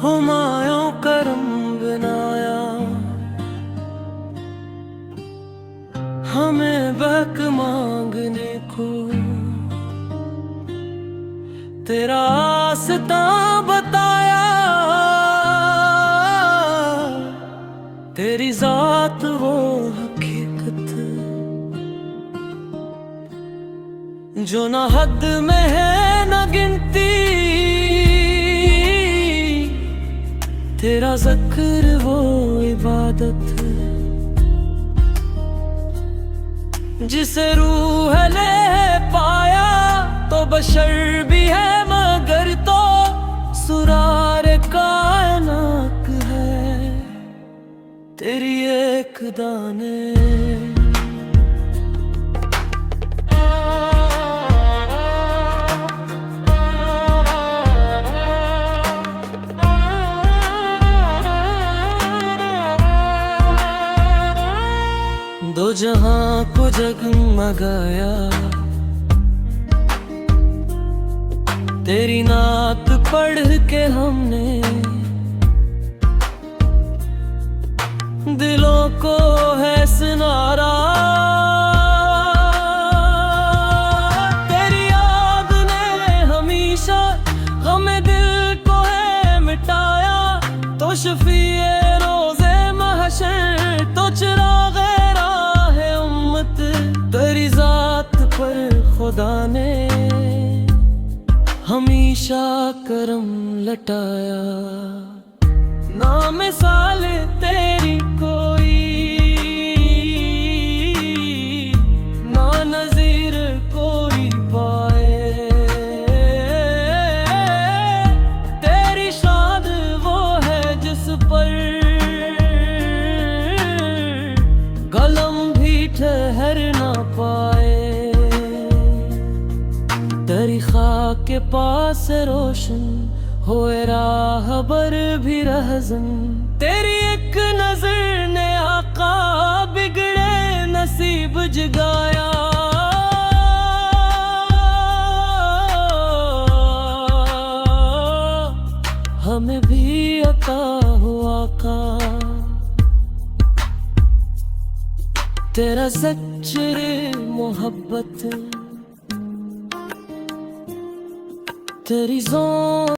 हुमायूं करम बनाया, हमें बहक मांगने को। तेरा आस्ता बताया, तेरी जात वो हकीकत जो ना हद में है ना गिनती। तेरा ज़िक्र वो इबादत जिसे रूह ले पाया तो बशर भी है मगर तो सुरार कायनात है तेरी एक दाने। दो जहां को जगमगाया, तेरी नात पढ़ के हमने दिलों को है सुनारा। तेरी याद ने हमेशा हमें दिल को है मिटाया, तो शफीए रोज़े महशर तो चिरागे तेरी जात पर खुदा ने हमेशा करम लटाया। ना मिसाल तेरी कोई, ना नज़ीर कोई पाए। तेरी शाद वो है जिस पर कलम भी ठहर ना पाए। तेरी खाक के पास रोशन होए राहबर भी रहज़न। तेरी एक नजर ने आका बिगड़े नसीब जगाया। हमें भी अता हुआ का तेरा सच्चे मोहब्बत तेरी ज़ों